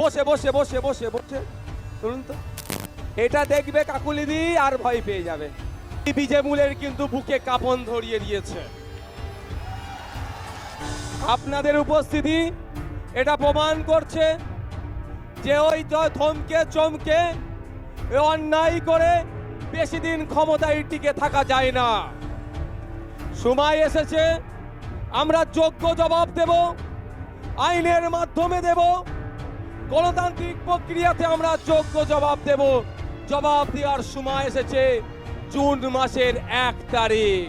বসে বসে বসে বসে বসে শুনুন তো, এটা দেখবে কাকুলিদি আর ভয় পেয়ে যাবে। বিজেমুলের কিন্তু বুকে কাঁপন ধরিয়ে দিয়েছে। আপনাদের উপস্থিতি এটা প্রমাণ করছে যে ওই থমকে চমকে অন্যায় করে বেশি দিন ক্ষমতায় টিকে থাকা যায় না। সময় এসেছে আমরা যোগ্য জবাব দেব, আইনের মাধ্যমে দেব, গণতান্ত্রিক প্রক্রিয়াতে আমরা যোগ্য জবাব দেব। জবাব দেওয়ার সময় এসেছে জুন মাসের 1 তারিখ।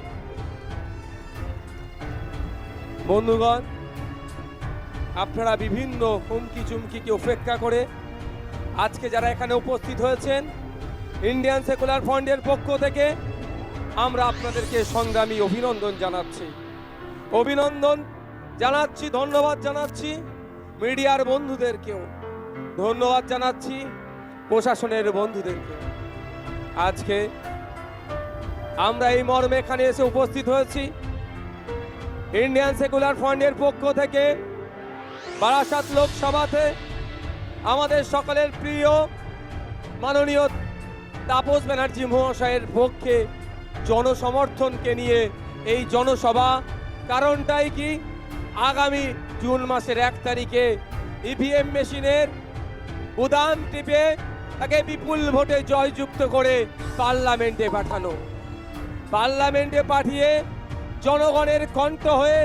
বন্ধুগণ, আপনারা বিভিন্ন হুমকি চুমকিকে উপেক্ষা করে আজকে যারা এখানে উপস্থিত হয়েছেন, ইন্ডিয়ান সেকুলার ফ্রন্টের পক্ষ থেকে আমরা আপনাদেরকে সংগ্রামী অভিনন্দন জানাচ্ছি। ধন্যবাদ জানাচ্ছি মিডিয়ার বন্ধুদেরকেও, ধন্যবাদ জানাচ্ছি প্রশাসনের বন্ধুদেরকে। আজকে আমরা এই মর্মে এখানে এসে উপস্থিত হয়েছি ইন্ডিয়ান সেকুলার ফ্রন্টের পক্ষ থেকে বারাসাত লোকসভাতে আমাদের সকলের প্রিয় মাননীয় তাপস ব্যানার্জি মহাশয়ের পক্ষে জনসমর্থনকে নিয়ে এই জনসভা। কারণটাই কি, আগামী জুন মাসের 1 তারিখে ইভিএম মেশিনের বুদাম টিপে তাকে বিপুল ভোটে জয়যুক্ত করে পার্লামেন্টে পাঠানো। পার্লামেন্টে পাঠিয়ে জনগণের কণ্ঠ হয়ে,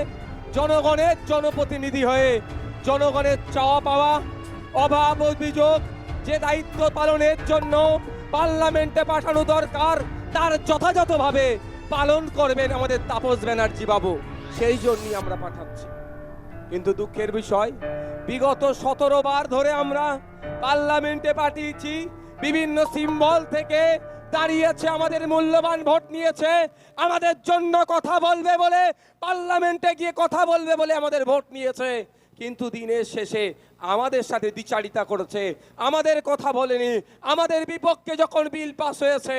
জনগণের জনপ্রতিনিধি হয়ে, জনগণের চাওয়া পাওয়া, অভাব অভিযোগ যে দায়িত্ব পালনের জন্য পার্লামেন্টে পাঠানো দরকার তার যথাযথভাবে পালন করবেন আমাদের তাপস ব্যানার্জি বাবু। সেই জন্যই আমরা পাঠাচ্ছি। কিন্তু দুঃখের বিষয়, বিগত 17 বার ধরে আমরা পার্লামেন্টে পাঠিয়েছি, বিভিন্ন সিম্বল থেকে দাঁড়িয়েছে, আমাদের মূল্যবান ভোট নিয়েছে, আমাদের জন্য কথা বলবে বলে পার্লামেন্টে গিয়ে কথা বলবে বলে আমাদের ভোট নিয়েছে। কিন্তু দিনের শেষে আমাদের সাথে দ্বিচারিতা করেছে, আমাদের কথা বলেনি। আমাদের বিপক্ষে যখন বিল পাস হয়েছে,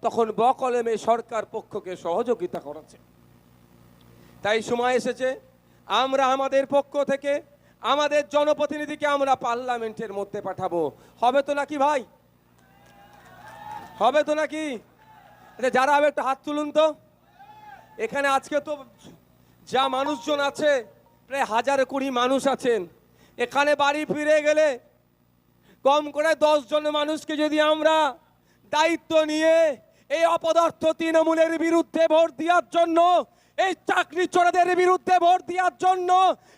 তখন বকলমে সরকার পক্ষকে সহযোগিতা করেছে। তাই সময় এসেছে আমরা আমাদের পক্ষ থেকে আমাদের জনপ্রতিনিধিকে আমরা পার্লামেন্টের মধ্যে পাঠাবো। হবে তো নাকি ভাই? হবে তো নাকি? যারা হবে একটু হাত তুলুন তো। এখানে আজকে তো যা মানুষজন আছে, প্রায় 1020 মানুষ আছেন। এখানে বাড়ি ফিরে গেলে কম করে 10 জন মানুষকে যদি আমরা দায়িত্ব নিয়ে এই অপদার্থ তৃণমূলের বিরুদ্ধে ভোট দেওয়ার জন্য, এই চাকরি চোরাদের বিরুদ্ধে ভোট দেওয়ার জন্য,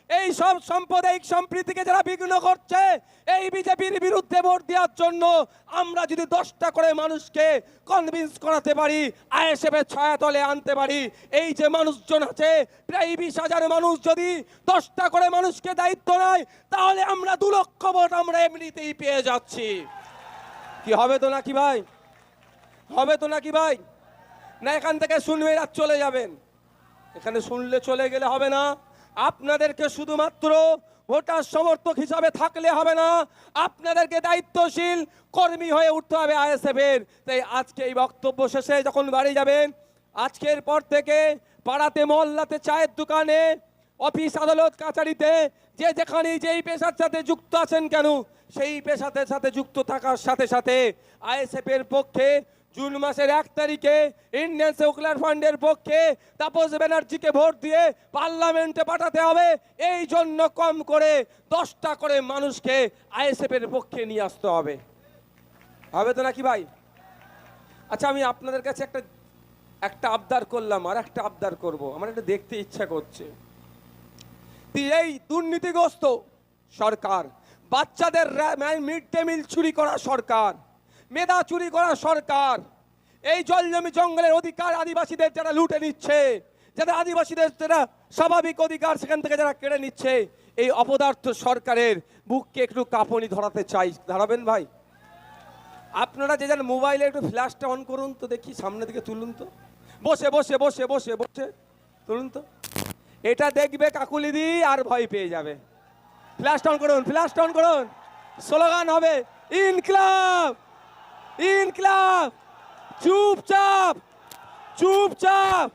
এই সব সাম্প্রদায়িক সম্প্রীতিকে যারা বিঘ্ন করছে, এই বিজেপির বিরুদ্ধে ভোট দেওয়ার জন্য আমরা যদি 10টা করে মানুষকে কনভিন্স করাতে পারি, আইএসএফের ছায়াতলে আনতে পারি, এই যে মানুষজন আছে প্রায় 20,000 মানুষ যদি 10টা করে মানুষকে দায়িত্ব নেয়, তাহলে আমরা 2 লক্ষ ভোট আমরা এমনিতেই পেয়ে যাচ্ছি। কি হবে তো নাকি ভাই? হবে তো নাকি ভাই? না এখান থেকে শুনবে আর চলে যাবেন? এখানে শুনলে চলে গেলে হবে না। আপনাদেরকে শুধুমাত্র ভোটার সমর্থক হিসাবে থাকলে হবে না, আপনাদেরকে দায়িত্বশীল কর্মী হয়ে উঠতে হবে আইএসএফ এর। তাই আজকে এই বক্তব্য শেষে যখন বাড়ি যাবেন, আজকের পর থেকে পাড়াতে, মহল্লাতে, চায়ের দোকানে, অফিস আদালত কাছারিতে, যে যেখানে যেই পেশার সাথে যুক্ত আছেন কেন, সেই পেশার সাথে যুক্ত থাকার সাথে সাথে আইএসএফ এর পক্ষে জুন মাসের 1 তারিখে ইন্ডিয়ান সেকুলার ফ্রন্টের পক্ষে তাপস ব্যানার্জিকে ভোট দিয়ে পার্লামেন্টে পাঠাতে হবে। এই জন্য কম করে 10টা করে মানুষকে আইএসএফ এর পক্ষে নিয়ে আসতে হবে। হবে তো নাকি ভাই? আচ্ছা, আমি আপনাদের কাছে একটা আবদার করলাম, আর একটা আবদার করব। আমার এটা দেখতে ইচ্ছা করছে। এই দুর্নীতিগ্রস্ত সরকার, বাচ্চাদের মিড ডে মিল চুরি করা সরকার, মেধা চুরি করা সরকার, এই জমি জঙ্গলের অধিকার আদিবাসীদের যারা লুটে নিচ্ছে, যারা আদিবাসীদের যারা স্বাভাবিক অধিকার সেখান থেকে যারা কেড়ে নিচ্ছে, এই অপদার্থ সরকারের বুককে একটু কাঁপুনি ধরাতে চাই। ধরাবেন ভাই? আপনারা যে যান মোবাইলে একটু ফ্ল্যাশটা অন করুন তো, দেখি সামনের দিকে তুলুন তো। বসে বসে বসে বসে বসে তুলুন তো। এটা দেখবে কাকুলিদি আর ভয় পেয়ে যাবে। ফ্ল্যাশটা অন করুন, ফ্ল্যাশটা অন করুন। স্লোগান হবে ইনকলাব, ইনকলাব। চুপচাপ, চুপচাপ।